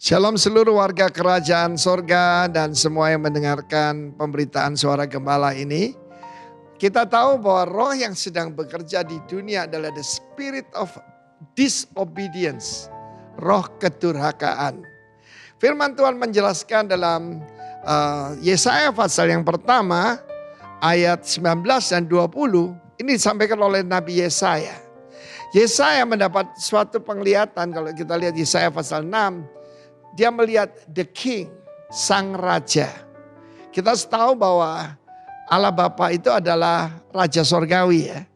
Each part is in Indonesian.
Shalom seluruh warga kerajaan sorga dan semua yang mendengarkan pemberitaan suara gembala ini. Kita tahu bahwa roh yang sedang bekerja di dunia adalah the spirit of disobedience. Roh kedurhakaan. Firman Tuhan menjelaskan dalam Yesaya pasal yang pertama ayat 19 dan 20. Ini disampaikan oleh Nabi Yesaya. Yesaya mendapat suatu penglihatan, kalau kita lihat Yesaya pasal 6. Dia melihat the king, sang raja. Kita tahu bahwa Allah Bapa itu adalah raja sorgawi ya.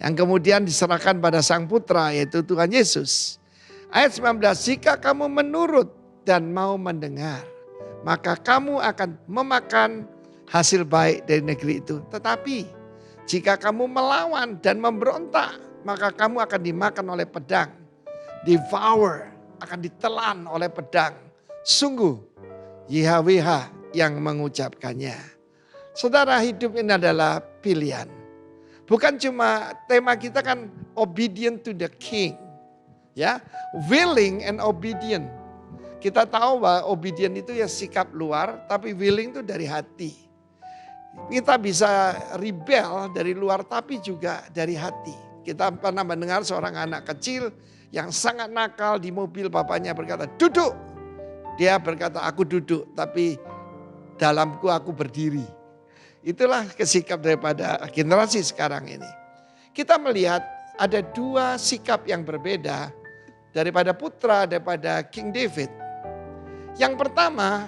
Yang kemudian diserahkan pada sang putra yaitu Tuhan Yesus. Ayat 19, jika kamu menurut dan mau mendengar, maka kamu akan memakan hasil baik dari negeri itu. Tetapi jika kamu melawan dan memberontak, maka kamu akan dimakan oleh pedang. Devour, akan ditelan oleh pedang. Sungguh YHWH yang mengucapkannya. Saudara, hidup ini adalah pilihan. Bukan cuma tema kita kan obedient to the king. Ya, willing and obedient. Kita tahu bahwa obedient itu ya sikap luar, tapi willing itu dari hati. Kita bisa rebel dari luar tapi juga dari hati. Kita pernah mendengar seorang anak kecil yang sangat nakal di mobil, bapaknya berkata, "Duduk." Dia berkata, "Aku duduk, tapi dalamku aku berdiri." Itulah kesikap daripada generasi sekarang ini. Kita melihat ada dua sikap yang berbeda daripada putra, daripada King David. Yang pertama,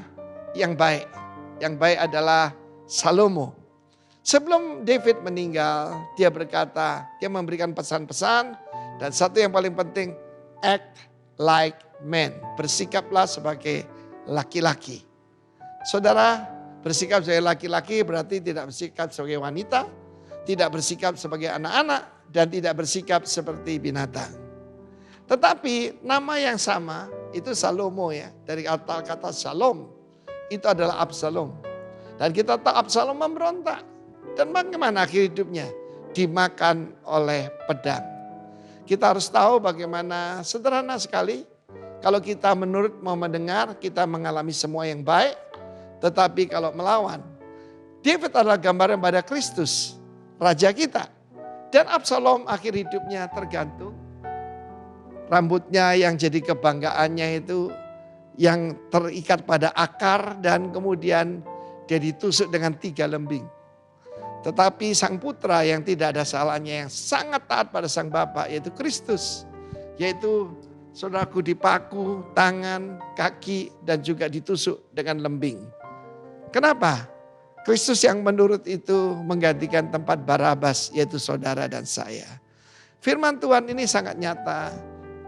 yang baik. Yang baik adalah Salomo. Sebelum David meninggal, dia berkata, dia memberikan pesan-pesan. Dan satu yang paling penting, act like men. Bersikaplah sebagai laki-laki. Saudara, bersikap sebagai laki-laki berarti tidak bersikap sebagai wanita, tidak bersikap sebagai anak-anak, dan tidak bersikap seperti binatang. Tetapi nama yang sama itu Salomo ya. Dari kata Shalom itu adalah Absalom. Dan kita tahu Absalom memberontak. Dan bagaimana akhir hidupnya? Dimakan oleh pedang. Kita harus tahu bagaimana sederhana sekali. Kalau kita menurut mau mendengar, kita mengalami semua yang baik. Tetapi kalau melawan, David adalah gambaran pada Kristus, Raja kita. Dan Absalom akhir hidupnya tergantung. Rambutnya yang jadi kebanggaannya itu yang terikat pada akar dan kemudian dia ditusuk dengan 3 lembing. Tetapi sang putra yang tidak ada salahnya, yang sangat taat pada sang bapa yaitu Kristus. Yaitu saudaraku dipaku tangan, kaki dan juga ditusuk dengan lembing. Kenapa? Kristus yang menurut itu menggantikan tempat Barabas yaitu saudara dan saya. Firman Tuhan ini sangat nyata.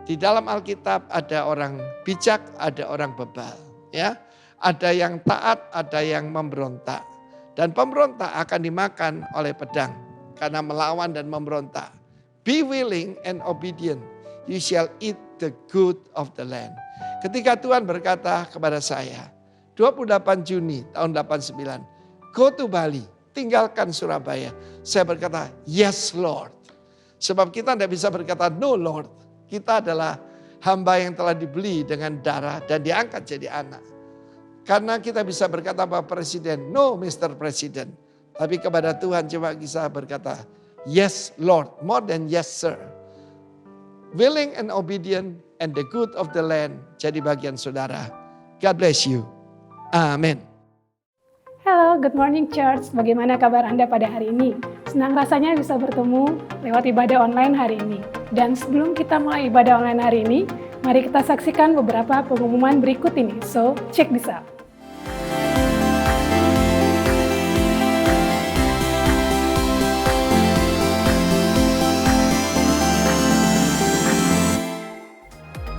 Di dalam Alkitab ada orang bijak, ada orang bebal. Ya, ada yang taat, ada yang memberontak. Dan pemberontak akan dimakan oleh pedang karena melawan dan memberontak. Be willing and obedient. You shall eat the good of the land. Ketika Tuhan berkata kepada saya, 28 Juni tahun 89, go to Bali, tinggalkan Surabaya. Saya berkata, yes Lord. Sebab kita tidak bisa berkata no Lord. Kita adalah hamba yang telah dibeli dengan darah dan diangkat jadi anak. Karena kita bisa berkata Pak Presiden, no Mr. President. Tapi kepada Tuhan cuma bisa berkata, yes Lord, more than yes sir. Willing and obedient and the good of the land jadi bagian saudara. God bless you. Amin. Hello, good morning church. Bagaimana kabar Anda pada hari ini? Senang rasanya bisa bertemu lewat ibadah online hari ini. Dan sebelum kita mulai ibadah online hari ini, mari kita saksikan beberapa pengumuman berikut ini. So, check this out.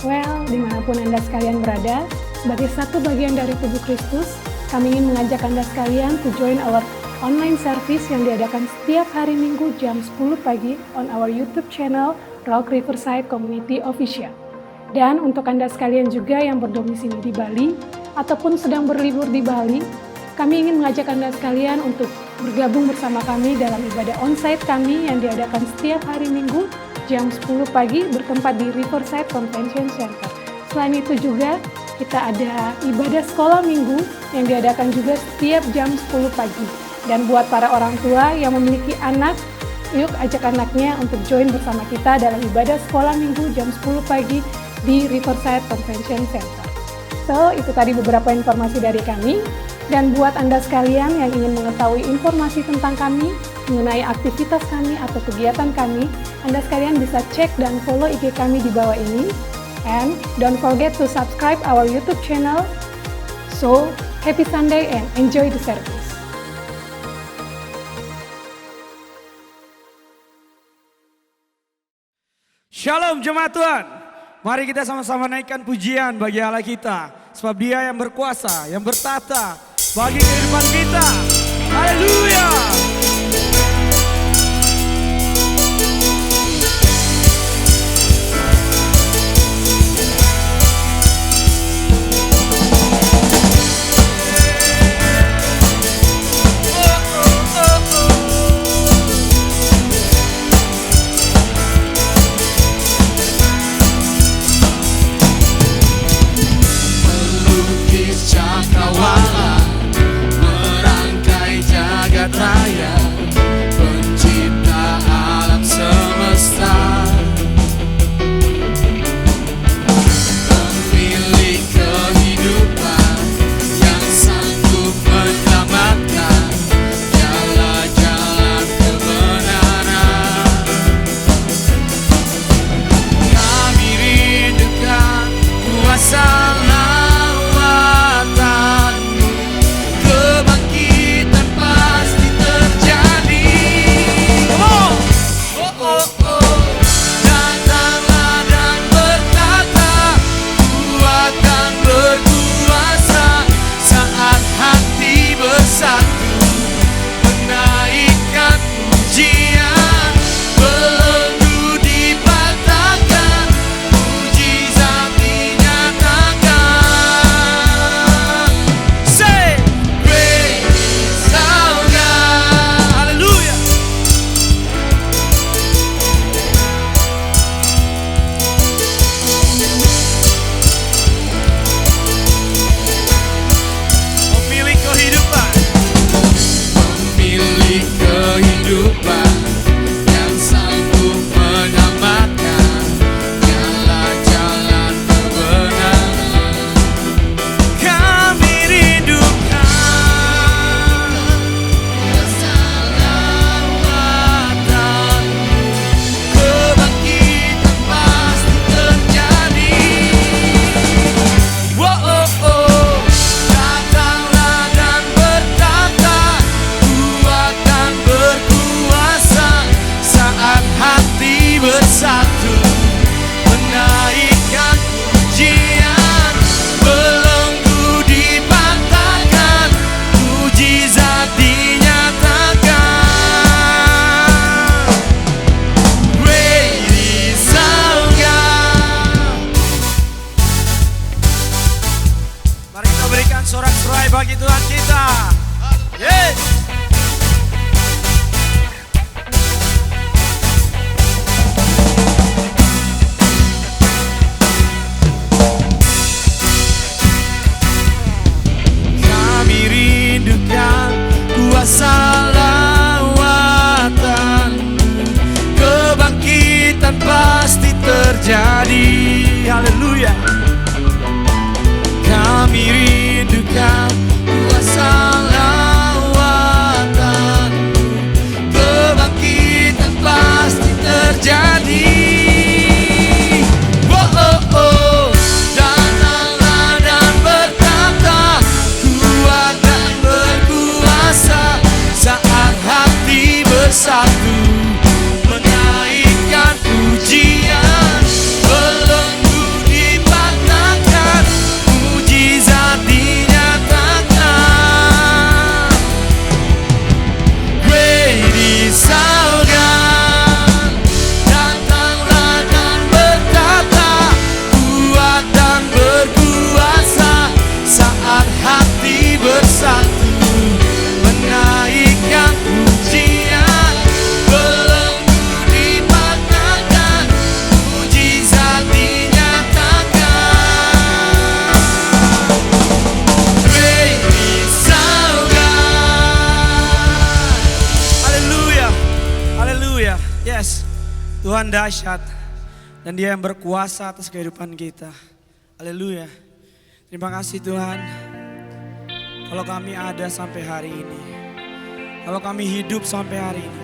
Well, dimanapun Anda sekalian berada, sebagai satu bagian dari tubuh Kristus, kami ingin mengajak Anda sekalian to join our online service yang diadakan setiap hari Minggu jam 10 pagi on our YouTube channel Rock Riverside Community Official. Dan untuk Anda sekalian juga yang berdomisili di Bali ataupun sedang berlibur di Bali, kami ingin mengajak Anda sekalian untuk bergabung bersama kami dalam ibadah onsite kami yang diadakan setiap hari Minggu jam 10 pagi bertempat di Riverside Convention Center. Selain itu juga, kita ada ibadah sekolah minggu yang diadakan juga setiap jam 10 pagi. Dan buat para orang tua yang memiliki anak, yuk ajak anaknya untuk join bersama kita dalam ibadah sekolah minggu jam 10 pagi di Riverside Convention Center. So, itu tadi beberapa informasi dari kami. Dan buat Anda sekalian yang ingin mengetahui informasi tentang kami, mengenai aktivitas kami atau kegiatan kami, Anda sekalian bisa cek dan follow IG kami di bawah ini. And don't forget to subscribe our YouTube channel. So, happy Sunday and enjoy the service. Shalom jemaat Tuhan. Mari kita sama-sama naikkan pujian bagi Allah kita. Sebab Dia yang berkuasa, yang bertata bagi kehidupan kita. Haleluya. Cakrawala merangkai jagat raya, pencipta alam semesta, pemilik kehidupan yang sanggup menyelamatkan, jalan-jalan kebenaran. Kami rindukan kuasa bagi Tuhan kita. Yes. Kami rindukan kuasa lawatan-Mu, kebangkitan pasti terjadi. Haleluya. Kami rindukan kuasa lawatan-Mu, kebangkitan pasti terjadi. Oh, oh, oh. Datanglah dan bertata, kuat dan berkuasa, saat hati bersatu menaikkan pujian. dahsyat. Dan Dia yang berkuasa atas kehidupan kita. Haleluya. Terima kasih Tuhan. Kalau kami ada sampai hari ini. Kalau kami hidup sampai hari ini.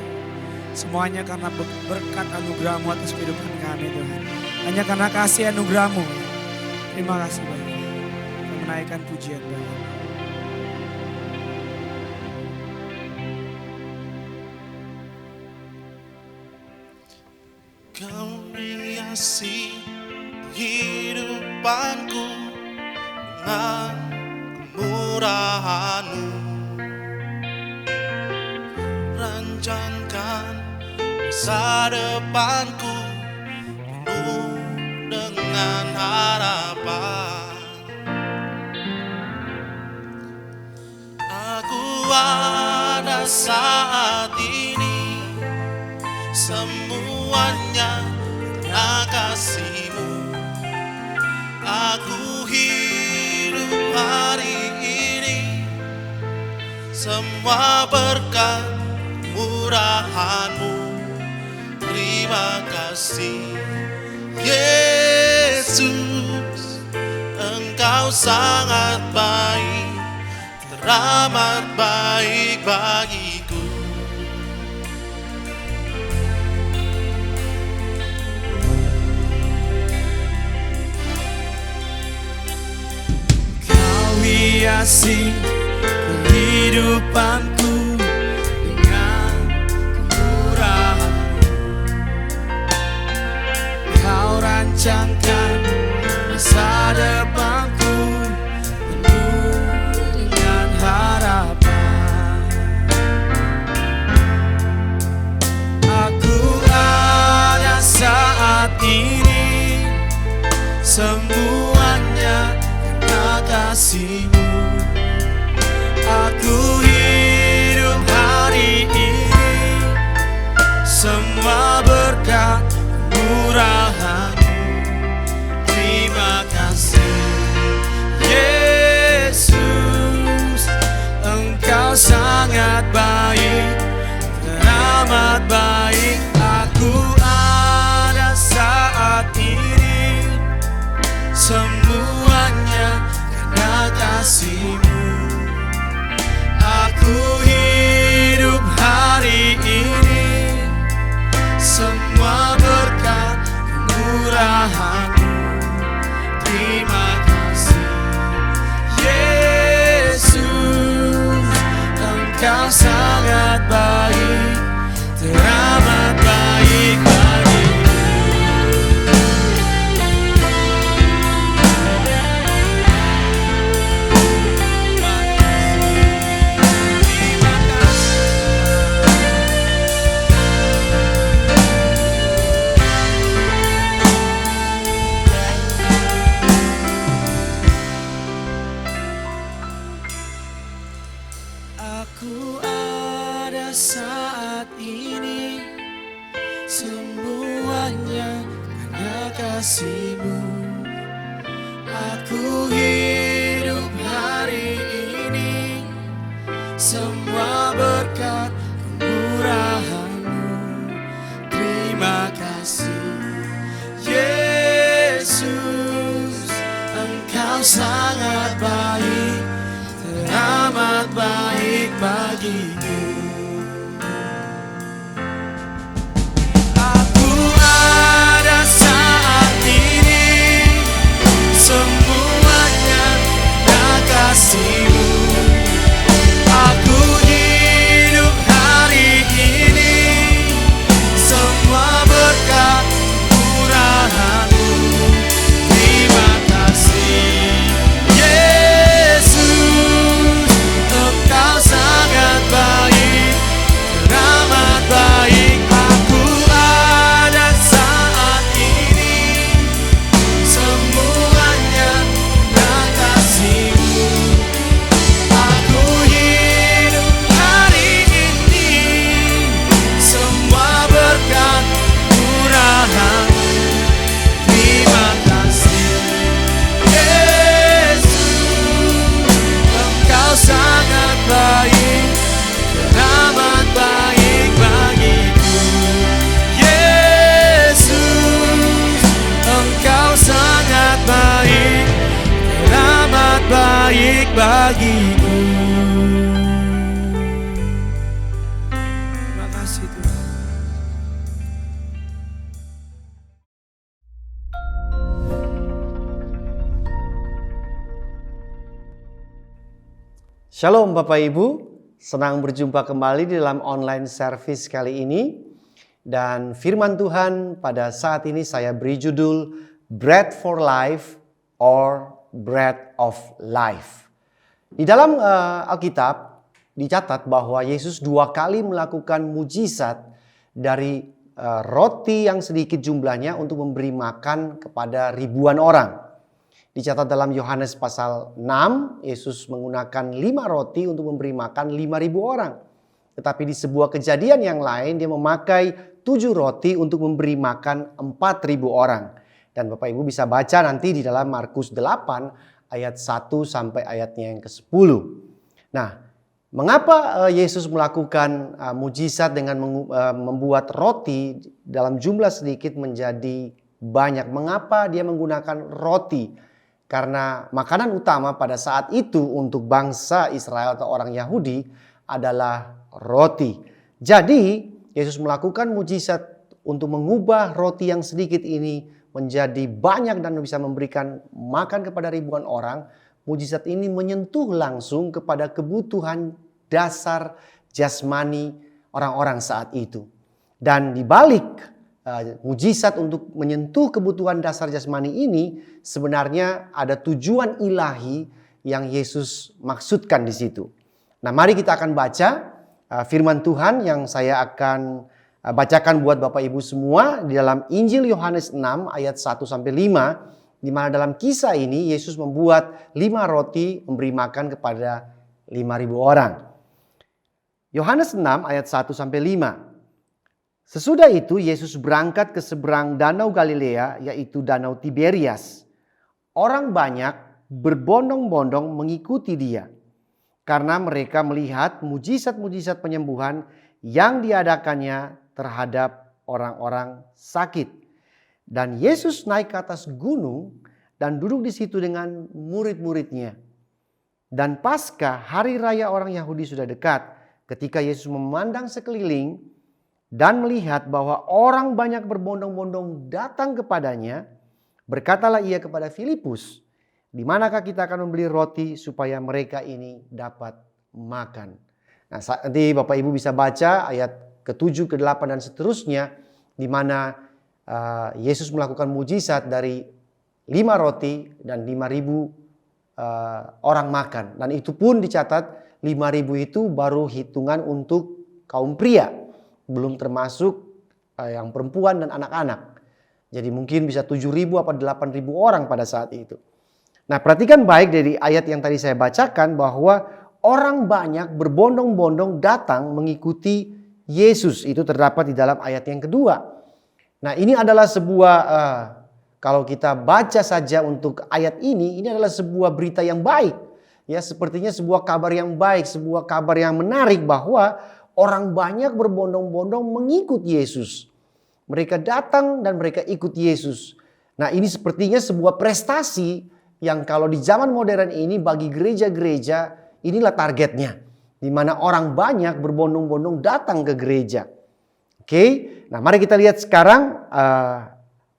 Semuanya karena berkat anugerah-Mu atas kehidupan kami Tuhan. Hanya karena kasih anugerah-Mu. Terima kasih Bapa. Kami menaikkan pujian Bapa. Kau hiasi hidupanku dengan kemurahan-Mu. Rancangkan masa depanku penuh dengan harapan. Aku ada saat ini, semuanya karena kasih-Mu. Aku hidup hari ini, semua berkat murahan-Mu. Terima kasih Yesus, Engkau sangat baik, teramat baik bagiku. Kau hiasi kehidupanku dengan kemurahan. Kau rancangkan masa depanku penuh dengan harapan. Aku ada saat ini, semuanya karena kasih-Mu. Aku hidup hari ini, semua berkat kemurahan-Mu. Terima kasih Yesus, Engkau sangat baik, teramat baik. Aku ada saat ini, semuanya karena kasih-Mu. Aku hidup hari ini, semua berkat kemurahan-Mu. Terima kasih Yesus, Engkau sangat baik, teramat baik bagiku. Terima kasih. Aku ada saat ini, semuanya karena kasih-Mu. Aku hidup hari ini, semua berkat kemurahan-Mu. Terima kasih Yesus, Engkau sangat baik, teramat baik bagiku. Aku ada saat ini, semuanya karena kasih-Mu. Aku hidup hari ini, semua berkat kemurahan-Mu. Terima kasih Shalom Bapak Ibu, senang berjumpa kembali di dalam online service kali ini. Dan firman Tuhan pada saat ini saya beri judul Bread for Life or Bread of Life. Di dalam Alkitab dicatat bahwa Yesus 2 kali melakukan mujizat dari roti yang sedikit jumlahnya untuk memberi makan kepada ribuan orang. Dicatat dalam Yohanes pasal 6, Yesus menggunakan 5 roti untuk memberi makan 5.000 orang. Tetapi di sebuah kejadian yang lain, dia memakai 7 roti untuk memberi makan 4.000 orang. Dan Bapak Ibu bisa baca nanti di dalam Markus 8 ayat 1 sampai ayatnya yang ke-10. Nah, mengapa Yesus melakukan mujizat dengan membuat roti dalam jumlah sedikit menjadi banyak? Mengapa dia menggunakan roti? Karena makanan utama pada saat itu untuk bangsa Israel atau orang Yahudi adalah roti. Jadi Yesus melakukan mujizat untuk mengubah roti yang sedikit ini menjadi banyak dan bisa memberikan makan kepada ribuan orang. Mujizat ini menyentuh langsung kepada kebutuhan dasar jasmani orang-orang saat itu. Dan di balik mujizat untuk menyentuh kebutuhan dasar jasmani ini sebenarnya ada tujuan ilahi yang Yesus maksudkan di situ. Nah, mari kita akan baca firman Tuhan yang saya akan bacakan buat Bapak Ibu semua di dalam Injil Yohanes 6 ayat 1 sampai 5, di mana dalam kisah ini Yesus membuat 5 roti memberi makan kepada 5.000 orang. Yohanes 6 ayat 1 sampai 5. Sesudah itu Yesus berangkat ke seberang Danau Galilea, yaitu Danau Tiberias. Orang banyak berbondong-bondong mengikuti dia karena mereka melihat mujizat-mujizat penyembuhan yang diadakannya terhadap orang-orang sakit. Dan Yesus naik ke atas gunung dan duduk di situ dengan murid-muridnya. Dan Paskah, hari raya orang Yahudi sudah dekat. Ketika Yesus memandang sekeliling dan melihat bahwa orang banyak berbondong-bondong datang kepadanya, berkatalah ia kepada Filipus, "Di manakah kita akan membeli roti supaya mereka ini dapat makan?" Nah, nanti Bapak Ibu bisa baca ayat ke-7, ke-8 dan seterusnya, di mana Yesus melakukan mujizat dari 5 roti dan 5.000 orang makan. Dan itu pun dicatat 5.000 itu baru hitungan untuk kaum pria. Belum termasuk yang perempuan dan anak-anak. Jadi mungkin bisa 7.000 atau 8.000 orang pada saat itu. Nah, perhatikan baik dari ayat yang tadi saya bacakan bahwa orang banyak berbondong-bondong datang mengikuti Yesus. Itu terdapat di dalam ayat yang kedua. Nah, ini adalah sebuah, kalau kita baca saja untuk ayat ini adalah sebuah berita yang baik. Ya, sepertinya sebuah kabar yang baik, sebuah kabar yang menarik bahwa orang banyak berbondong-bondong mengikut Yesus. Mereka datang dan mereka ikut Yesus. Nah, ini sepertinya sebuah prestasi yang kalau di zaman modern ini bagi gereja-gereja inilah targetnya. Di mana orang banyak berbondong-bondong datang ke gereja. Oke, nah mari kita lihat sekarang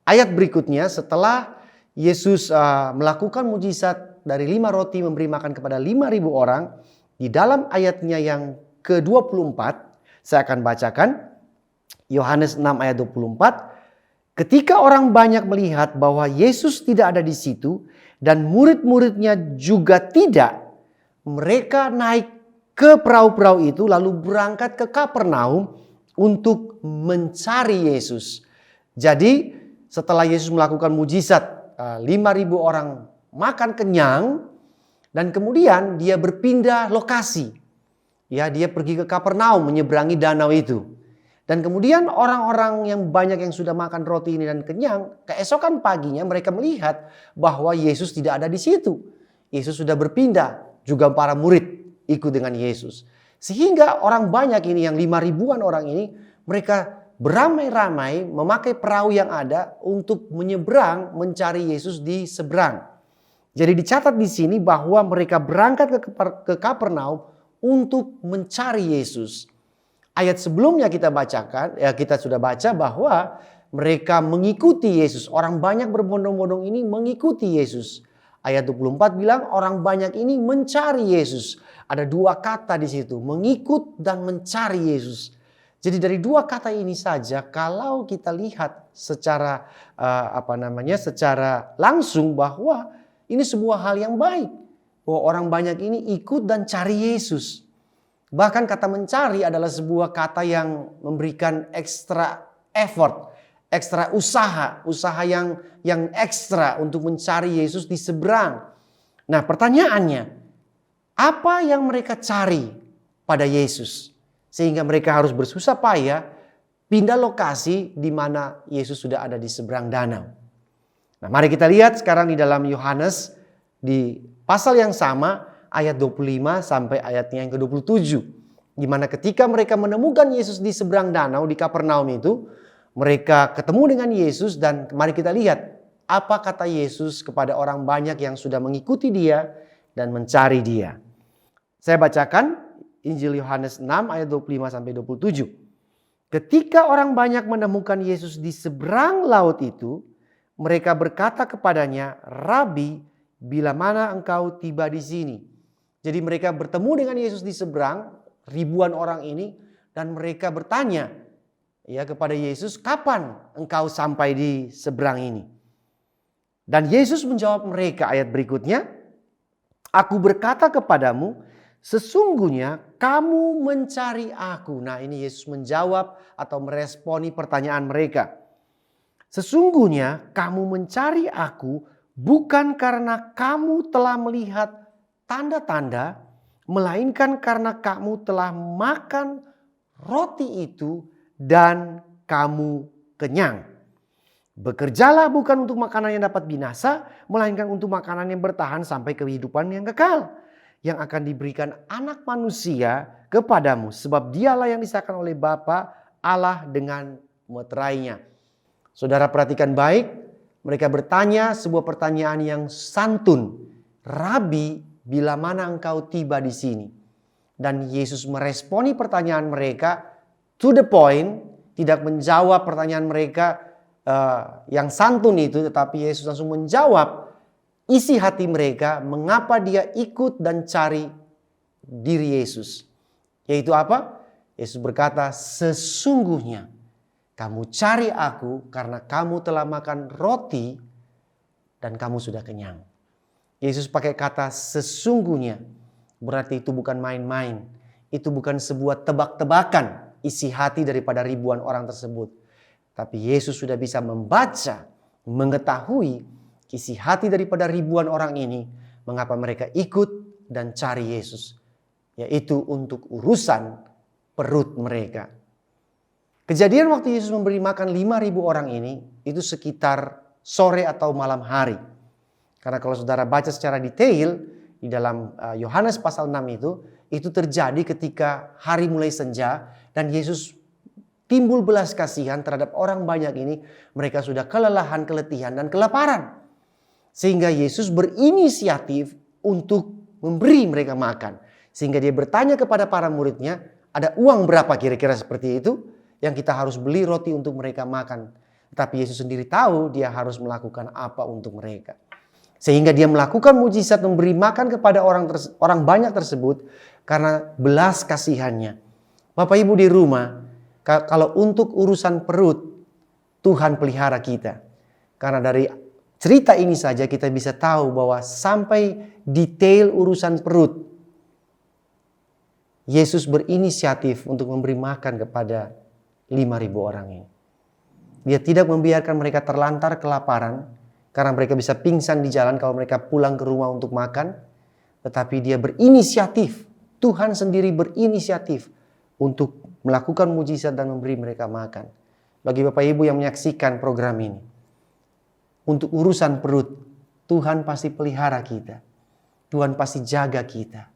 ayat berikutnya setelah Yesus melakukan mujizat dari 5 roti memberi makan kepada 5.000 orang. Di dalam ayatnya yang ke-24, saya akan bacakan Yohanes 6 ayat 24. Ketika orang banyak melihat bahwa Yesus tidak ada di situ dan murid-muridnya juga tidak, mereka naik ke perahu-perahu itu lalu berangkat ke Kapernaum untuk mencari Yesus. Jadi setelah Yesus melakukan mujizat 5.000 orang makan kenyang dan kemudian dia berpindah lokasi. Ya, dia pergi ke Kapernaum menyeberangi danau itu. Dan kemudian orang-orang yang banyak yang sudah makan roti ini dan kenyang, keesokan paginya mereka melihat bahwa Yesus tidak ada di situ. Yesus sudah berpindah, juga para murid ikut dengan Yesus. Sehingga orang banyak ini yang 5.000-an orang ini, mereka beramai-ramai memakai perahu yang ada untuk menyeberang mencari Yesus di seberang. Jadi dicatat di sini bahwa mereka berangkat ke Kapernaum untuk mencari Yesus. Ayat sebelumnya kita bacakan, kita sudah baca bahwa mereka mengikuti Yesus. Orang banyak berbondong-bondong ini mengikuti Yesus. Ayat 24 bilang orang banyak ini mencari Yesus. Ada dua kata di situ, mengikut dan mencari Yesus. Jadi dari dua kata ini saja kalau kita lihat secara secara langsung bahwa ini sebuah hal yang baik. Bahwa orang banyak ini ikut dan cari Yesus. Bahkan kata mencari adalah sebuah kata yang memberikan ekstra effort, ekstra usaha yang ekstra untuk mencari Yesus di seberang. Nah, pertanyaannya, apa yang mereka cari pada Yesus sehingga mereka harus bersusah payah pindah lokasi di mana Yesus sudah ada di seberang danau? Nah, mari kita lihat sekarang di dalam Yohanes di pasal yang sama ayat 25 sampai ayatnya yang ke-27. Di mana ketika mereka menemukan Yesus di seberang danau di Kapernaum itu, mereka ketemu dengan Yesus dan mari kita lihat apa kata Yesus kepada orang banyak yang sudah mengikuti dia dan mencari dia. Saya bacakan Injil Yohanes 6 ayat 25 sampai 27. Ketika orang banyak menemukan Yesus di seberang laut itu, mereka berkata kepadanya, "Rabi, bila mana engkau tiba di sini?" Jadi mereka bertemu dengan Yesus di seberang, ribuan orang ini, dan mereka bertanya kepada Yesus, "Kapan engkau sampai di seberang ini?" Dan Yesus menjawab mereka ayat berikutnya, "Aku berkata kepadamu, sesungguhnya kamu mencari aku." Nah, ini Yesus menjawab atau meresponi pertanyaan mereka. "Sesungguhnya kamu mencari aku bukan karena kamu telah melihat tanda-tanda, melainkan karena kamu telah makan roti itu dan kamu kenyang. Bekerjalah bukan untuk makanan yang dapat binasa, melainkan untuk makanan yang bertahan sampai kehidupan yang kekal, yang akan diberikan Anak Manusia kepadamu, sebab dialah yang disahkan oleh Bapa Allah dengan meterainya." Saudara perhatikan baik, mereka bertanya sebuah pertanyaan yang santun. "Rabi, bila mana engkau tiba di sini?" Dan Yesus meresponi pertanyaan mereka to the point, tidak menjawab pertanyaan mereka yang santun itu, tetapi Yesus langsung menjawab isi hati mereka, mengapa dia ikut dan cari diri Yesus. Yaitu apa? Yesus berkata, "Sesungguhnya kamu cari aku karena kamu telah makan roti dan kamu sudah kenyang." Yesus pakai kata sesungguhnya, berarti itu bukan main-main. Itu bukan sebuah tebak-tebakan isi hati daripada ribuan orang tersebut. Tapi Yesus sudah bisa membaca, mengetahui isi hati daripada ribuan orang ini, mengapa mereka ikut dan cari Yesus. Yaitu untuk urusan perut mereka. Kejadian waktu Yesus memberi makan 5.000 orang ini, itu sekitar sore atau malam hari. Karena kalau saudara baca secara detail di dalam Yohanes pasal 6 itu terjadi ketika hari mulai senja dan Yesus timbul belas kasihan terhadap orang banyak ini. Mereka sudah kelelahan, keletihan, dan kelaparan. Sehingga Yesus berinisiatif untuk memberi mereka makan. Sehingga dia bertanya kepada para muridnya, "Ada uang berapa kira-kira seperti itu yang kita harus beli roti untuk mereka makan?" Tapi Yesus sendiri tahu dia harus melakukan apa untuk mereka. Sehingga dia melakukan mujizat memberi makan kepada orang banyak tersebut karena belas kasihannya. Bapak Ibu di rumah, kalau untuk urusan perut, Tuhan pelihara kita. Karena dari cerita ini saja kita bisa tahu bahwa sampai detail urusan perut, Yesus berinisiatif untuk memberi makan kepada 5.000 orang ini. Dia tidak membiarkan mereka terlantar kelaparan, karena mereka bisa pingsan di jalan kalau mereka pulang ke rumah untuk makan. Tetapi dia berinisiatif, Tuhan sendiri berinisiatif untuk melakukan mujizat dan memberi mereka makan. Bagi Bapak Ibu yang menyaksikan program ini, untuk urusan perut, Tuhan pasti pelihara kita. Tuhan pasti jaga kita.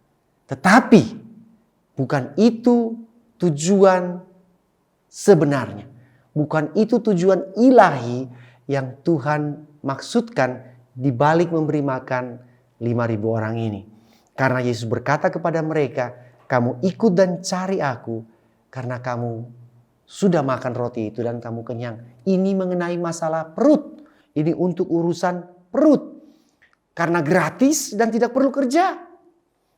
Tetapi bukan itu tujuan sebenarnya. Bukan itu tujuan ilahi yang Tuhan maksudkan di balik memberi makan 5.000 orang ini. Karena Yesus berkata kepada mereka, "Kamu ikut dan cari aku karena kamu sudah makan roti itu dan kamu kenyang." Ini mengenai masalah perut. Ini untuk urusan perut. Karena gratis dan tidak perlu kerja.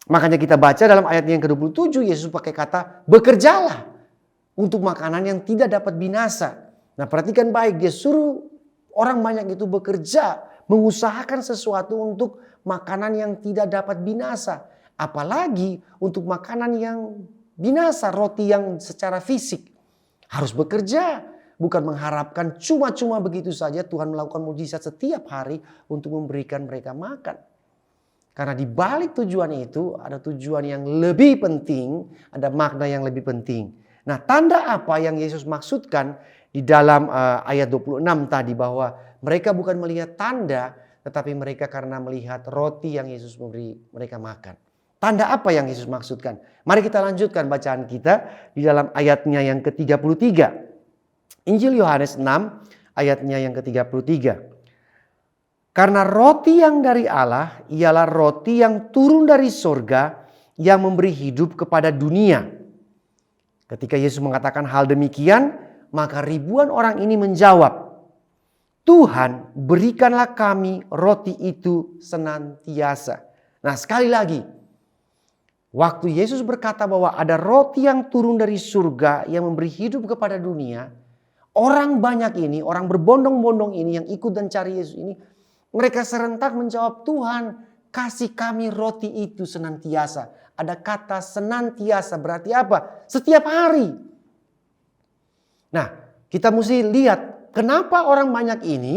Makanya kita baca dalam ayat yang ke-27 Yesus pakai kata bekerjalah untuk makanan yang tidak dapat binasa. Nah perhatikan baik, dia suruh orang banyak itu bekerja, mengusahakan sesuatu untuk makanan yang tidak dapat binasa. Apalagi untuk makanan yang binasa, roti yang secara fisik. Harus bekerja, bukan mengharapkan cuma-cuma begitu saja Tuhan melakukan mujizat setiap hari untuk memberikan mereka makan. Karena di balik tujuan itu ada tujuan yang lebih penting, ada makna yang lebih penting. Nah, tanda apa yang Yesus maksudkan di dalam ayat 26 tadi, bahwa mereka bukan melihat tanda, tetapi mereka karena melihat roti yang Yesus memberi mereka makan. Tanda apa yang Yesus maksudkan? Mari kita lanjutkan bacaan kita di dalam ayatnya yang ke-33. Injil Yohanes 6 ayatnya yang ke-33. Karena roti yang dari Allah ialah roti yang turun dari surga yang memberi hidup kepada dunia. Ketika Yesus mengatakan hal demikian, maka ribuan orang ini menjawab, Tuhan, berikanlah kami roti itu senantiasa. Nah, sekali lagi, waktu Yesus berkata bahwa ada roti yang turun dari surga yang memberi hidup kepada dunia, orang banyak ini, orang berbondong-bondong ini yang ikut dan cari Yesus ini, mereka serentak menjawab, Tuhan, kasih kami roti itu senantiasa. Ada kata senantiasa berarti apa? Setiap hari. Nah, kita mesti lihat kenapa orang banyak ini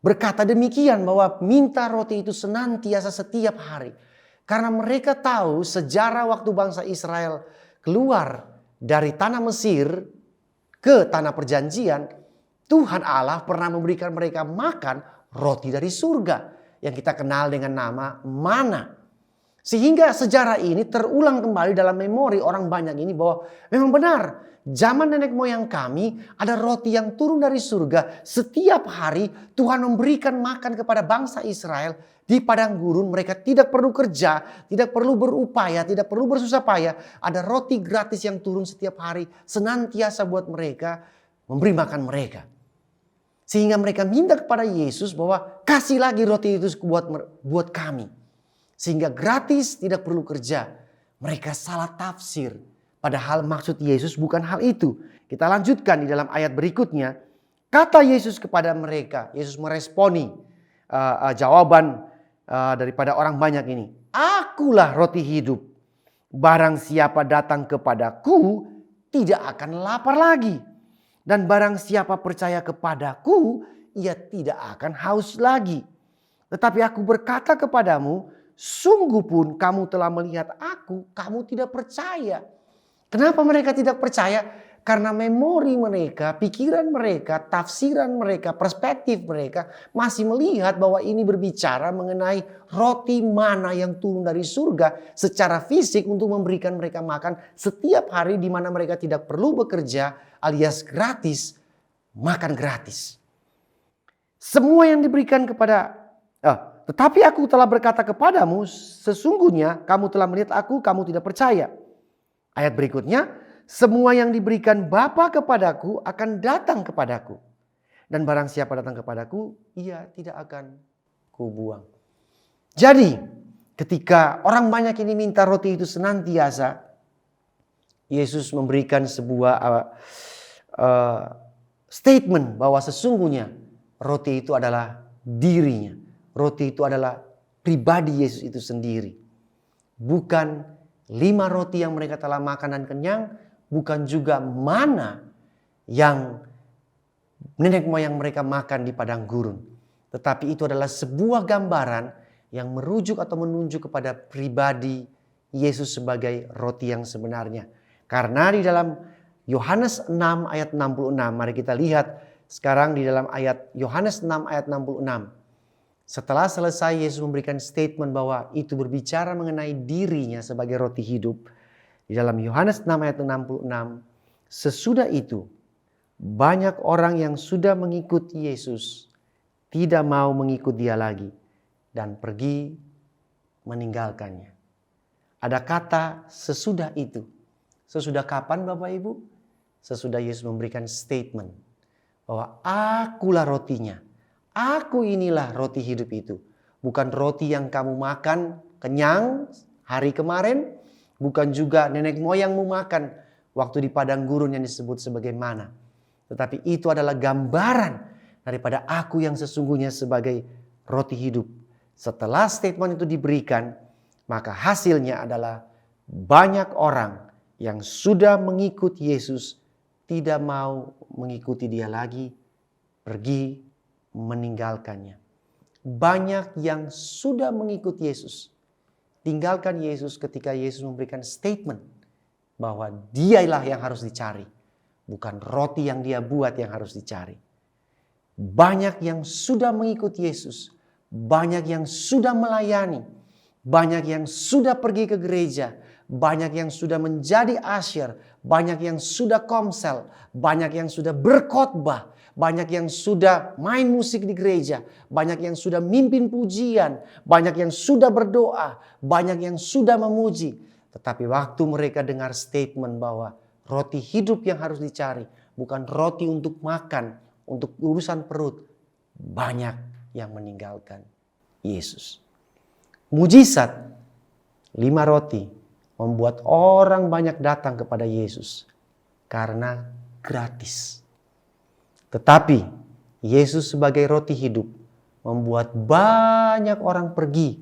berkata demikian, bahwa minta roti itu senantiasa setiap hari. Karena mereka tahu sejarah waktu bangsa Israel keluar dari tanah Mesir ke tanah perjanjian, Tuhan Allah pernah memberikan mereka makan roti dari surga yang kita kenal dengan nama mana. Sehingga sejarah ini terulang kembali dalam memori orang banyak ini, bahwa memang benar zaman nenek moyang kami ada roti yang turun dari surga. Setiap hari Tuhan memberikan makan kepada bangsa Israel di padang gurun. Mereka tidak perlu kerja, tidak perlu berupaya, tidak perlu bersusah payah. Ada roti gratis yang turun setiap hari senantiasa buat mereka, memberi makan mereka. Sehingga mereka minta kepada Yesus bahwa kasih lagi roti itu buat kami. Sehingga gratis, tidak perlu kerja. Mereka salah tafsir. Padahal maksud Yesus bukan hal itu. Kita lanjutkan di dalam ayat berikutnya. Kata Yesus kepada mereka, Yesus meresponi jawaban daripada orang banyak ini. Akulah roti hidup. Barang siapa datang kepadaku tidak akan lapar lagi. Dan barang siapa percaya kepadaku, ia tidak akan haus lagi. Tetapi aku berkata kepadamu, sungguh pun kamu telah melihat aku, kamu tidak percaya. Kenapa mereka tidak percaya? Karena memori mereka, pikiran mereka, tafsiran mereka, perspektif mereka masih melihat bahwa ini berbicara mengenai roti mana yang turun dari surga secara fisik untuk memberikan mereka makan setiap hari, di mana mereka tidak perlu bekerja alias gratis, makan gratis. Semua yang diberikan kepada tetapi aku telah berkata kepadamu, sesungguhnya kamu telah melihat aku, kamu tidak percaya. Ayat berikutnya, semua yang diberikan Bapa kepadaku akan datang kepadaku. Dan barang siapa datang kepadaku, ia tidak akan kubuang. Jadi, ketika orang banyak ini minta roti itu senantiasa, Yesus memberikan sebuah statement bahwa sesungguhnya roti itu adalah dirinya. Roti itu adalah pribadi Yesus itu sendiri. Bukan 5 roti yang mereka telah makan dan kenyang. Bukan juga mana yang nenek moyang mereka makan di padang gurun. Tetapi itu adalah sebuah gambaran yang merujuk atau menunjuk kepada pribadi Yesus sebagai roti yang sebenarnya. Karena di dalam Yohanes 6 ayat 66. Mari kita lihat sekarang di dalam ayat Yohanes 6 ayat 66. Setelah selesai Yesus memberikan statement bahwa itu berbicara mengenai dirinya sebagai roti hidup. Di dalam Yohanes 6 ayat 66. Sesudah itu banyak orang yang sudah mengikuti Yesus tidak mau mengikut dia lagi dan pergi meninggalkannya. Ada kata sesudah itu. Sesudah kapan Bapak Ibu? Sesudah Yesus memberikan statement bahwa akulah rotinya. Aku inilah roti hidup itu. bukan roti yang kamu makan kenyang hari kemarin, bukan juga nenek moyangmu makan waktu di padang gurun yang disebut sebagai mana. Tetapi itu adalah gambaran daripada aku yang sesungguhnya sebagai roti hidup. Setelah statement itu diberikan, maka hasilnya adalah banyak orang yang sudah mengikuti Yesus tidak mau mengikuti dia lagi, pergi meninggalkannya. Banyak yang sudah mengikuti Yesus tinggalkan Yesus ketika Yesus memberikan statement bahwa dialah yang harus dicari, bukan roti yang dia buat yang harus dicari. Banyak yang sudah mengikuti Yesus, banyak yang sudah melayani, banyak yang sudah pergi ke gereja, banyak yang sudah menjadi asyir, banyak yang sudah komsel, banyak yang sudah berkhotbah, banyak yang sudah main musik di gereja, banyak yang sudah mimpin pujian, banyak yang sudah berdoa, banyak yang sudah memuji. Tetapi waktu mereka dengar statement bahwa roti hidup yang harus dicari, bukan roti untuk makan, untuk urusan perut, banyak yang meninggalkan Yesus. Mujizat 5 roti membuat orang banyak datang kepada Yesus karena gratis. Tetapi Yesus sebagai roti hidup membuat banyak orang pergi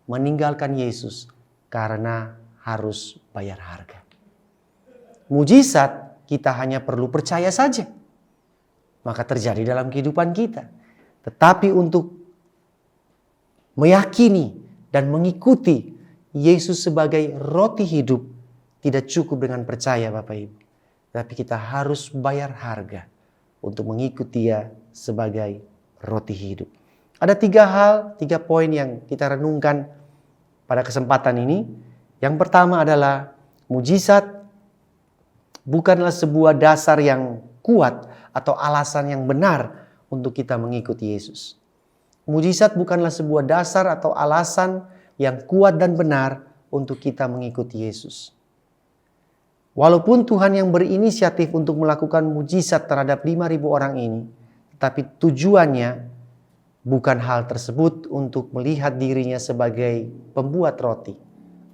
meninggalkan Yesus karena harus bayar harga. Mujizat kita hanya perlu percaya saja, maka terjadi dalam kehidupan kita. Tetapi untuk meyakini dan mengikuti Yesus sebagai roti hidup tidak cukup dengan percaya Bapak Ibu. Tapi kita harus bayar harga untuk mengikuti dia sebagai roti hidup. Ada 3 poin yang kita renungkan pada kesempatan ini. Yang pertama adalah mujizat bukanlah sebuah dasar yang kuat atau alasan yang benar untuk kita mengikuti Yesus. Mujizat bukanlah sebuah dasar atau alasan yang kuat dan benar untuk kita mengikuti Yesus. Walaupun Tuhan yang berinisiatif untuk melakukan mujizat terhadap 5.000 orang ini, tapi tujuannya bukan hal tersebut untuk melihat dirinya sebagai pembuat roti,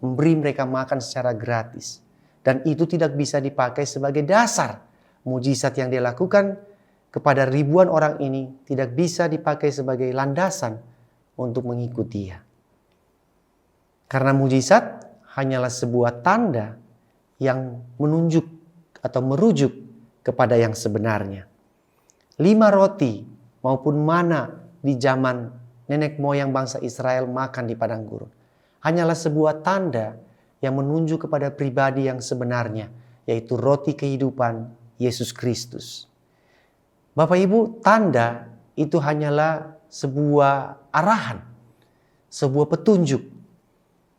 memberi mereka makan secara gratis. Dan itu tidak bisa dipakai sebagai dasar. Mujizat yang dia lakukan kepada ribuan orang ini tidak bisa dipakai sebagai landasan untuk mengikuti dia. Karena mujizat hanyalah sebuah tanda yang menunjuk atau merujuk kepada yang sebenarnya. 5 roti maupun mana di zaman nenek moyang bangsa Israel makan di padang gurun hanyalah sebuah tanda yang menunjuk kepada pribadi yang sebenarnya, yaitu roti kehidupan Yesus Kristus. Bapak Ibu, tanda itu hanyalah sebuah arahan, sebuah petunjuk.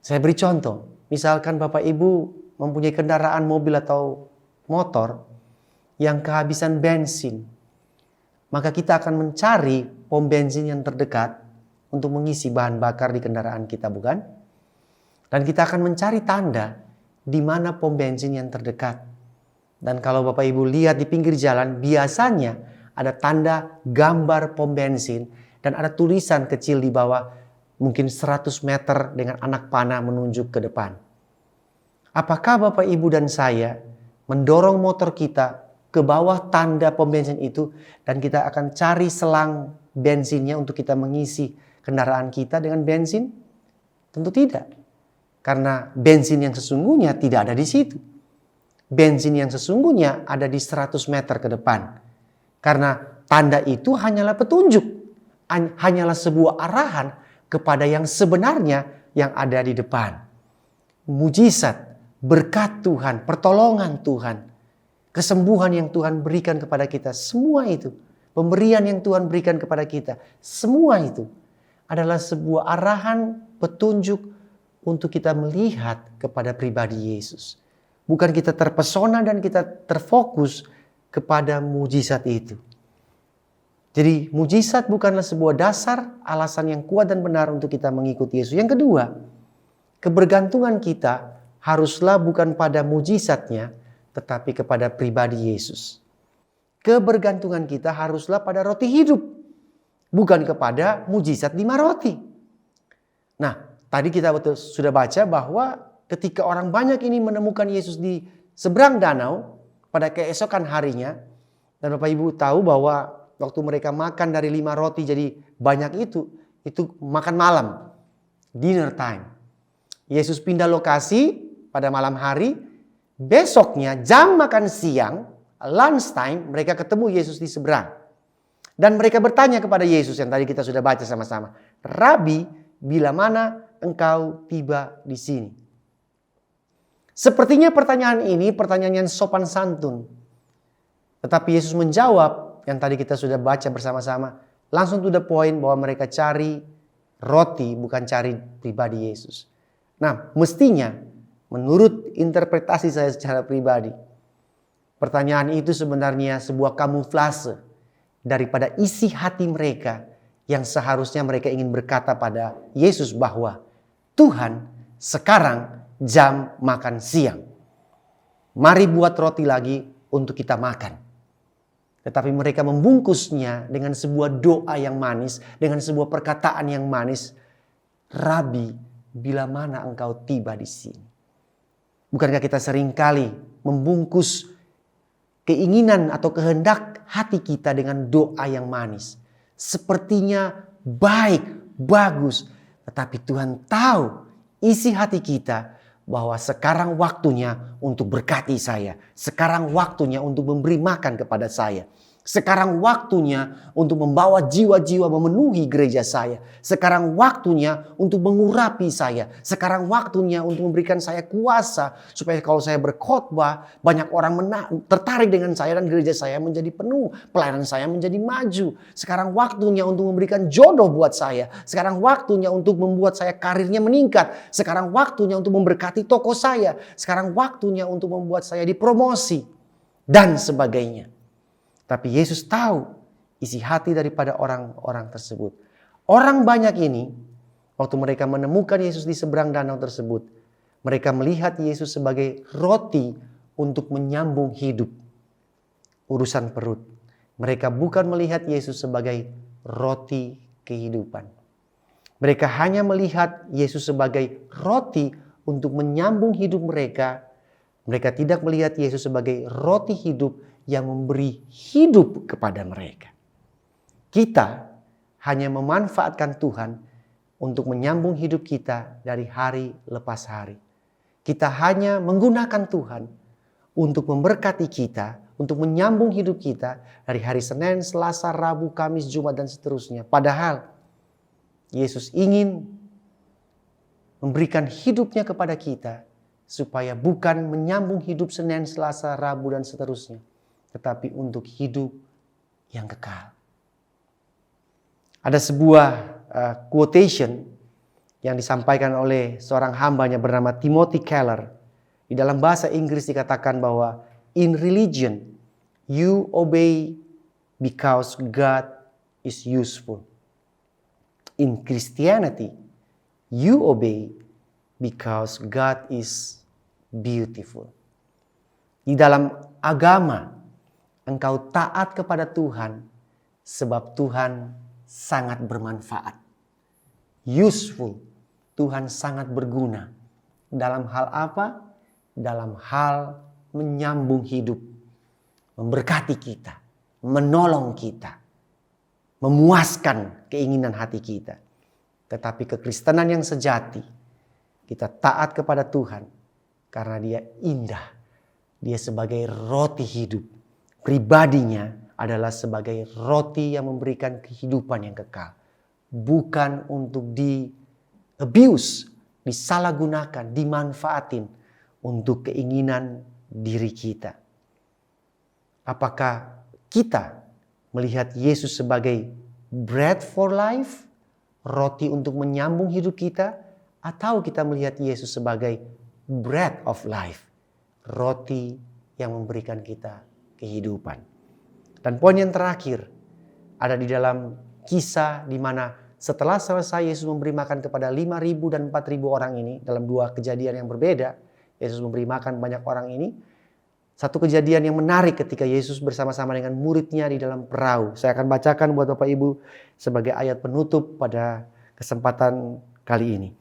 Saya beri contoh, misalkan Bapak Ibu mempunyai kendaraan mobil atau motor yang kehabisan bensin, maka kita akan mencari pom bensin yang terdekat untuk mengisi bahan bakar di kendaraan kita, bukan? Dan kita akan mencari tanda di mana pom bensin yang terdekat. Dan kalau Bapak Ibu lihat di pinggir jalan, biasanya ada tanda gambar pom bensin dan ada tulisan kecil di bawah, mungkin 100 meter dengan anak panah menunjuk ke depan. Apakah Bapak Ibu dan saya mendorong motor kita ke bawah tanda pom bensin itu dan kita akan cari selang bensinnya untuk kita mengisi kendaraan kita dengan bensin? Tentu tidak. Karena bensin yang sesungguhnya tidak ada di situ. Bensin yang sesungguhnya ada di 100 meter ke depan. Karena tanda itu hanyalah petunjuk. Hanyalah sebuah arahan kepada yang sebenarnya yang ada di depan. Mujizat, berkat Tuhan, pertolongan Tuhan, kesembuhan yang Tuhan berikan kepada kita, semua itu, pemberian yang Tuhan berikan kepada kita, semua itu adalah sebuah arahan, petunjuk untuk kita melihat kepada pribadi Yesus. Bukan kita terpesona dan kita terfokus kepada mujizat itu. Jadi mujizat bukanlah sebuah dasar, alasan yang kuat dan benar untuk kita mengikuti Yesus. Yang kedua, kebergantungan kita haruslah bukan pada mujizatnya, tetapi kepada pribadi Yesus. Kebergantungan kita haruslah pada roti hidup, bukan kepada mujizat 5 roti. Nah, tadi kita sudah baca bahwa ketika orang banyak ini menemukan Yesus di seberang danau pada keesokan harinya, dan Bapak Ibu tahu bahwa waktu mereka makan dari 5 roti jadi banyak itu makan malam, dinner time. Yesus pindah lokasi pada malam hari, besoknya jam makan siang, lunch time, mereka ketemu Yesus di seberang. Dan mereka bertanya kepada Yesus yang tadi kita sudah baca sama-sama, "Rabi, bila mana engkau tiba di sini?" Sepertinya pertanyaan ini pertanyaan yang sopan santun. Tetapi Yesus menjawab yang tadi kita sudah baca bersama-sama. Langsung to the point bahwa mereka cari roti bukan cari pribadi Yesus. Nah, mestinya menurut interpretasi saya secara pribadi, pertanyaan itu sebenarnya sebuah kamuflase daripada isi hati mereka yang seharusnya mereka ingin berkata pada Yesus bahwa Tuhan, sekarang jam makan siang. Mari buat roti lagi untuk kita makan. Tetapi mereka membungkusnya dengan sebuah doa yang manis, dengan sebuah perkataan yang manis. "Rabi, bila mana engkau tiba di sini?" Bukankah kita seringkali membungkus keinginan atau kehendak hati kita dengan doa yang manis? Sepertinya baik, bagus. Tetapi Tuhan tahu isi hati kita bahwa sekarang waktunya untuk berkati saya. Sekarang waktunya untuk memberi makan kepada saya. Sekarang waktunya untuk membawa jiwa-jiwa memenuhi gereja saya. Sekarang waktunya untuk mengurapi saya. Sekarang waktunya untuk memberikan saya kuasa. Supaya kalau saya berkhotbah, banyak orang tertarik dengan saya dan gereja saya menjadi penuh. Pelayanan saya menjadi maju. Sekarang waktunya untuk memberikan jodoh buat saya. Sekarang waktunya untuk membuat saya karirnya meningkat. Sekarang waktunya untuk memberkati toko saya. Sekarang waktunya untuk membuat saya dipromosi. Dan sebagainya. Tapi Yesus tahu isi hati daripada orang-orang tersebut. Orang banyak ini, waktu mereka menemukan Yesus di seberang danau tersebut, mereka melihat Yesus sebagai roti untuk menyambung hidup. Urusan perut. Mereka bukan melihat Yesus sebagai roti kehidupan. Mereka hanya melihat Yesus sebagai roti untuk menyambung hidup mereka. Mereka tidak melihat Yesus sebagai roti hidup yang memberi hidup kepada mereka. Kita hanya memanfaatkan Tuhan untuk menyambung hidup kita dari hari lepas hari. Kita hanya menggunakan Tuhan untuk memberkati kita, untuk menyambung hidup kita dari hari Senin, Selasa, Rabu, Kamis, Jumat, dan seterusnya. Padahal Yesus ingin memberikan hidupnya kepada kita supaya bukan menyambung hidup Senin, Selasa, Rabu, dan seterusnya. Tetapi untuk hidup yang kekal. Ada sebuah quotation yang disampaikan oleh seorang hambanya bernama Timothy Keller. Di dalam bahasa Inggris dikatakan bahwa in religion you obey because God is useful. In Christianity you obey because God is beautiful. Di dalam agama engkau taat kepada Tuhan sebab Tuhan sangat bermanfaat. Useful. Tuhan sangat berguna. Dalam hal apa? Dalam hal menyambung hidup. Memberkati kita. Menolong kita. Memuaskan keinginan hati kita. Tetapi kekristenan yang sejati, kita taat kepada Tuhan karena Dia indah. Dia sebagai roti hidup. Pribadinya adalah sebagai roti yang memberikan kehidupan yang kekal. Bukan untuk di-abuse, disalahgunakan, dimanfaatin untuk keinginan diri kita. Apakah kita melihat Yesus sebagai bread for life, roti untuk menyambung hidup kita, atau kita melihat Yesus sebagai bread of life, roti yang memberikan kita kehidupan. Dan poin yang terakhir ada di dalam kisah di mana setelah selesai Yesus memberi makan kepada 5.000 dan 4.000 orang ini dalam dua kejadian yang berbeda. Yesus memberi makan banyak orang ini. Satu kejadian yang menarik ketika Yesus bersama-sama dengan muridnya di dalam perahu. Saya akan bacakan buat Bapak Ibu sebagai ayat penutup pada kesempatan kali ini.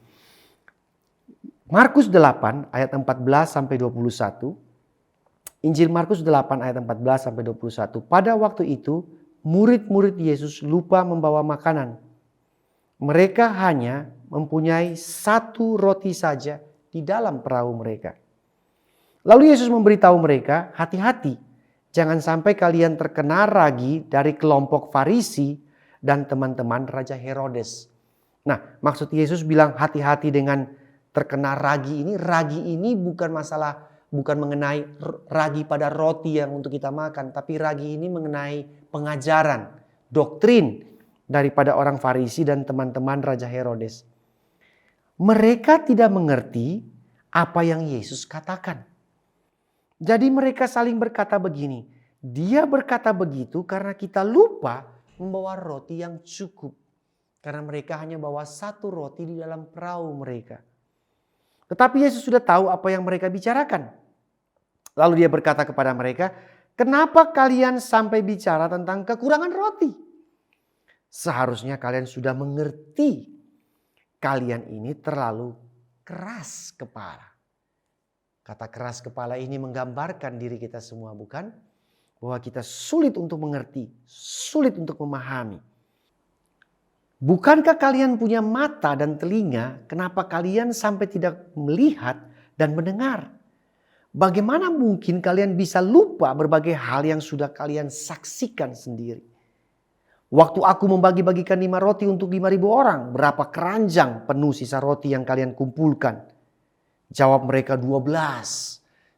Markus 8 ayat 14 sampai 21. Injil Markus 8 ayat 14 sampai 21. Pada waktu itu murid-murid Yesus lupa membawa makanan. Mereka hanya mempunyai 1 roti saja di dalam perahu mereka. Lalu Yesus memberitahu mereka, hati-hati, jangan sampai kalian terkena ragi dari kelompok Farisi dan teman-teman Raja Herodes. Nah, maksud Yesus bilang hati-hati dengan terkena ragi ini bukan mengenai ragi pada roti yang untuk kita makan, tapi ragi ini mengenai pengajaran, doktrin daripada orang Farisi dan teman-teman Raja Herodes. Mereka tidak mengerti apa yang Yesus katakan. Jadi mereka saling berkata begini, dia berkata begitu karena kita lupa membawa roti yang cukup. Karena mereka hanya bawa 1 roti di dalam perahu mereka. Tetapi Yesus sudah tahu apa yang mereka bicarakan. Lalu dia berkata kepada mereka, kenapa kalian sampai bicara tentang kekurangan roti? Seharusnya kalian sudah mengerti. Kalian ini terlalu keras kepala. Kata keras kepala ini menggambarkan diri kita semua, bukan? Bahwa kita sulit untuk mengerti, sulit untuk memahami. Bukankah kalian punya mata dan telinga? Kenapa kalian sampai tidak melihat dan mendengar? Bagaimana mungkin kalian bisa lupa berbagai hal yang sudah kalian saksikan sendiri? Waktu aku membagi-bagikan 5 roti untuk 5.000 orang, berapa keranjang penuh sisa roti yang kalian kumpulkan? Jawab mereka 12.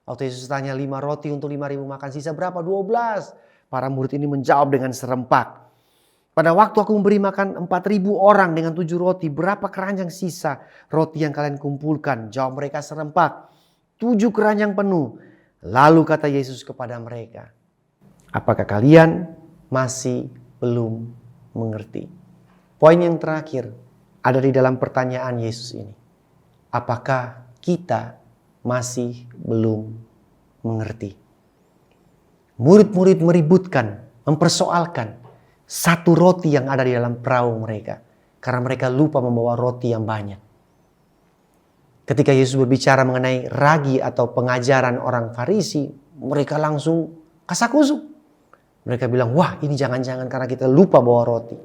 Waktu Yesus tanya 5 roti untuk 5.000 makan, sisa berapa? 12. Para murid ini menjawab dengan serempak. Pada waktu aku memberi makan 4.000 orang dengan 7 roti, berapa keranjang sisa roti yang kalian kumpulkan? Jawab mereka serempak. 7 keranjang penuh. Lalu kata Yesus kepada mereka, apakah kalian masih belum mengerti? Poin yang terakhir ada di dalam pertanyaan Yesus ini. Apakah kita masih belum mengerti? Murid-murid meributkan, mempersoalkan 1 roti yang ada di dalam perahu mereka. Karena mereka lupa membawa roti yang banyak. Ketika Yesus berbicara mengenai ragi atau pengajaran orang Farisi, mereka langsung kasakusuk. Mereka bilang, wah ini jangan-jangan karena kita lupa bawa roti.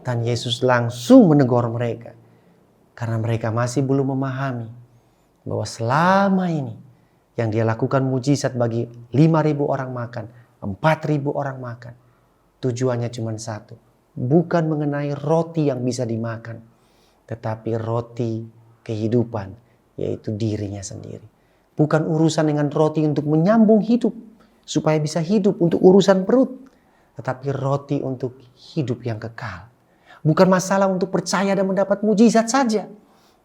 Dan Yesus langsung menegur mereka. Karena mereka masih belum memahami bahwa selama ini yang dia lakukan mujizat bagi 5.000 orang makan, 4.000 orang makan. Tujuannya cuma satu. Bukan mengenai roti yang bisa dimakan. Tetapi roti kehidupan, yaitu dirinya sendiri. Bukan urusan dengan roti untuk menyambung hidup. Supaya bisa hidup untuk urusan perut. Tetapi roti untuk hidup yang kekal. Bukan masalah untuk percaya dan mendapat mujizat saja.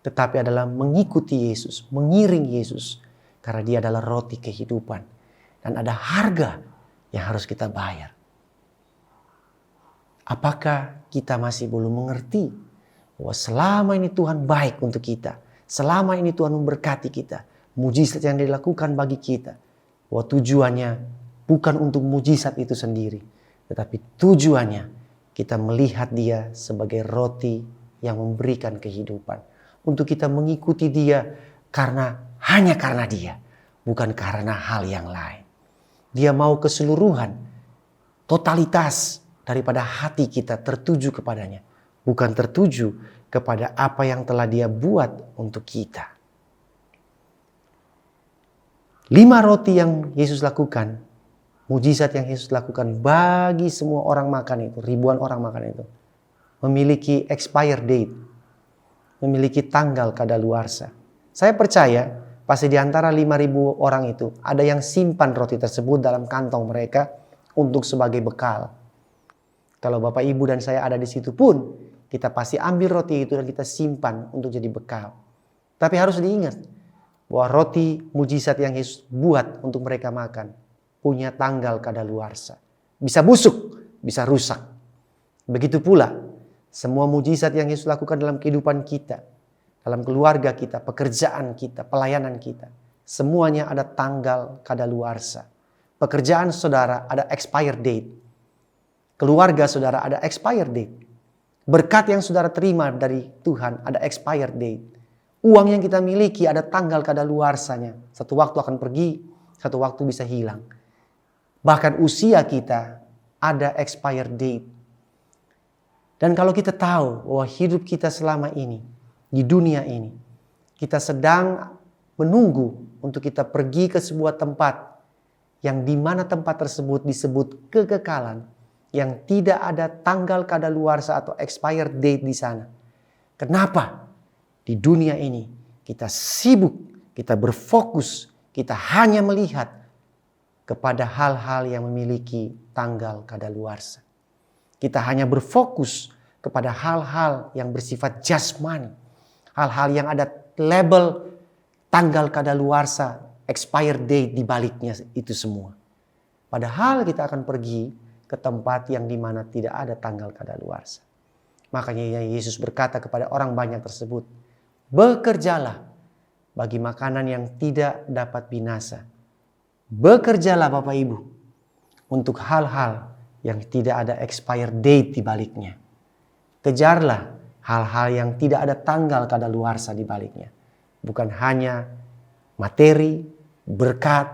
Tetapi adalah mengikuti Yesus, mengiring Yesus. Karena dia adalah roti kehidupan. Dan ada harga yang harus kita bayar. Apakah kita masih belum mengerti bahwa selama ini Tuhan baik untuk kita. Selama ini Tuhan memberkati kita. Mujizat yang dilakukan bagi kita. Bahwa tujuannya bukan untuk mujizat itu sendiri. Tetapi tujuannya kita melihat dia sebagai roti yang memberikan kehidupan. Untuk kita mengikuti dia hanya karena dia. Bukan karena hal yang lain. Dia mau keseluruhan, totalitas daripada hati kita tertuju kepadanya. Bukan tertuju kepada apa yang telah dia buat untuk kita. 5 roti yang Yesus lakukan, mujizat yang Yesus lakukan bagi semua orang makan itu, ribuan orang makan itu, memiliki expire date, memiliki tanggal kadaluarsa. Saya percaya pasti di antara 5.000 orang itu ada yang simpan roti tersebut dalam kantong mereka untuk sebagai bekal. Kalau Bapak Ibu dan saya ada di situ pun, kita pasti ambil roti itu dan kita simpan untuk jadi bekal. Tapi harus diingat bahwa roti mujizat yang Yesus buat untuk mereka makan punya tanggal kadaluarsa. Bisa busuk, bisa rusak. Begitu pula semua mujizat yang Yesus lakukan dalam kehidupan kita, dalam keluarga kita, pekerjaan kita, pelayanan kita. Semuanya ada tanggal kadaluarsa. Pekerjaan saudara ada expire date. Keluarga saudara ada expire date. Berkat yang saudara terima dari Tuhan ada expired date. Uang yang kita miliki ada tanggal kadaluarsanya. Satu waktu akan pergi, satu waktu bisa hilang. Bahkan usia kita ada expired date. Dan kalau kita tahu bahwa hidup kita selama ini, di dunia ini, kita sedang menunggu untuk kita pergi ke sebuah tempat yang di mana tempat tersebut disebut kekekalan, yang tidak ada tanggal kadaluarsa atau expired date di sana. Kenapa? Di dunia ini kita sibuk, kita berfokus, kita hanya melihat kepada hal-hal yang memiliki tanggal kadaluarsa. Kita hanya berfokus kepada hal-hal yang bersifat jasmani, hal-hal yang ada label tanggal kadaluarsa, expired date di baliknya itu semua. Padahal kita akan pergi ke tempat yang dimana tidak ada tanggal kadaluarsa. Makanya Yesus berkata kepada orang banyak tersebut, bekerjalah bagi makanan yang tidak dapat binasa. Bekerjalah Bapak Ibu untuk hal-hal yang tidak ada expired date di baliknya. Kejarlah hal-hal yang tidak ada tanggal kadaluarsa di baliknya. Bukan hanya materi, berkat,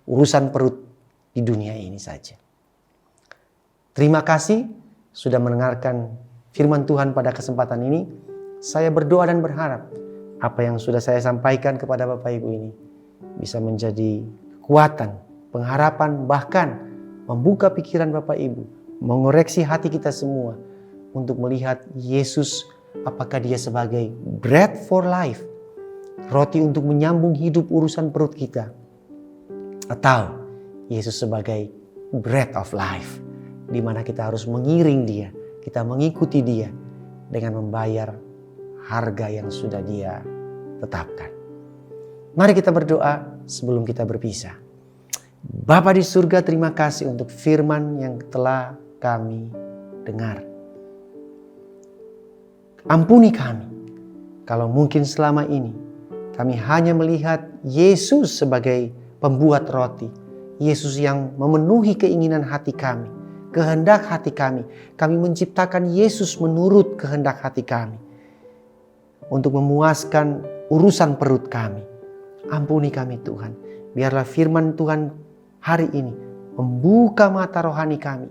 urusan perut di dunia ini saja. Terima kasih sudah mendengarkan firman Tuhan pada kesempatan ini. Saya berdoa dan berharap apa yang sudah saya sampaikan kepada Bapak Ibu ini bisa menjadi kekuatan, pengharapan, bahkan membuka pikiran Bapak Ibu, mengoreksi hati kita semua untuk melihat Yesus apakah dia sebagai bread for life, roti untuk menyambung hidup urusan perut kita, atau Yesus sebagai bread of life, di mana kita harus mengiring dia, kita mengikuti dia dengan membayar harga yang sudah dia tetapkan. Mari kita berdoa sebelum kita berpisah. Bapa di surga, terima kasih untuk firman yang telah kami dengar. Ampuni kami kalau mungkin selama ini kami hanya melihat Yesus sebagai pembuat roti, Yesus yang memenuhi keinginan hati kami, kehendak hati kami. Kami menciptakan Yesus menurut kehendak hati kami untuk memuaskan urusan perut kami. Ampuni kami Tuhan. Biarlah firman Tuhan hari ini membuka mata rohani kami,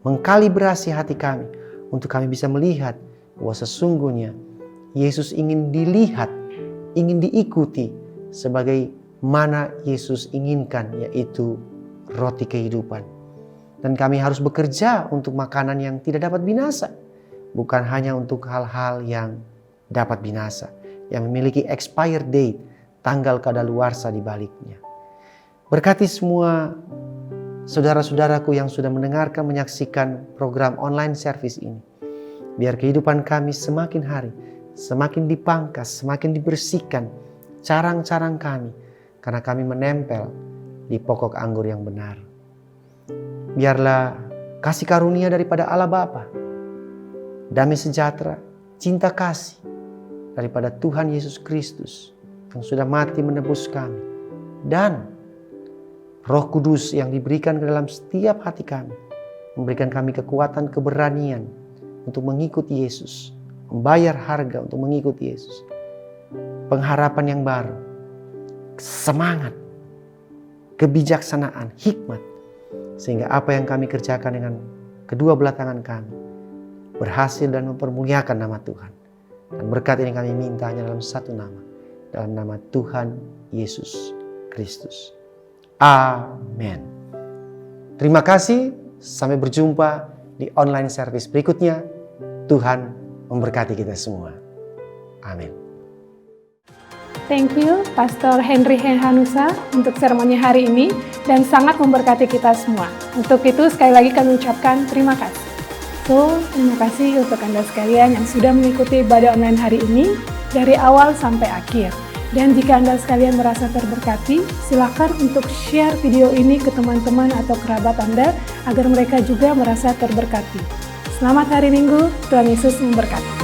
mengkalibrasi hati kami untuk kami bisa melihat bahwa sesungguhnya Yesus ingin dilihat, ingin diikuti sebagai mana Yesus inginkan, yaitu roti kehidupan. Dan kami harus bekerja untuk makanan yang tidak dapat binasa, bukan hanya untuk hal-hal yang dapat binasa, yang memiliki expired date, tanggal kadaluarsa di baliknya. Berkati semua saudara-saudaraku yang sudah mendengarkan, menyaksikan program online service ini. Biar kehidupan kami semakin hari, semakin dipangkas, semakin dibersihkan carang-carang kami, karena kami menempel di pokok anggur yang benar. Biarlah kasih karunia daripada Allah Bapa, damai sejahtera, cinta kasih daripada Tuhan Yesus Kristus yang sudah mati menebus kami, dan Roh Kudus yang diberikan ke dalam setiap hati kami, memberikan kami kekuatan, keberanian untuk mengikuti Yesus, membayar harga untuk mengikuti Yesus, pengharapan yang baru, semangat, kebijaksanaan, hikmat, sehingga apa yang kami kerjakan dengan kedua belah tangan kami berhasil dan mempermuliakan nama Tuhan. Dan berkat ini kami minta hanya dalam satu nama, dalam nama Tuhan Yesus Kristus. Amin. Terima kasih, sampai berjumpa di online service berikutnya. Tuhan memberkati kita semua. Amin. Thank you Pastor Henry Hehanusa untuk sermoni hari ini dan sangat memberkati kita semua. Untuk itu sekali lagi kami ucapkan terima kasih. So, terima kasih untuk Anda sekalian yang sudah mengikuti ibadah online hari ini dari awal sampai akhir. Dan jika Anda sekalian merasa terberkati, silakan untuk share video ini ke teman-teman atau kerabat Anda agar mereka juga merasa terberkati. Selamat hari Minggu, Tuhan Yesus memberkati.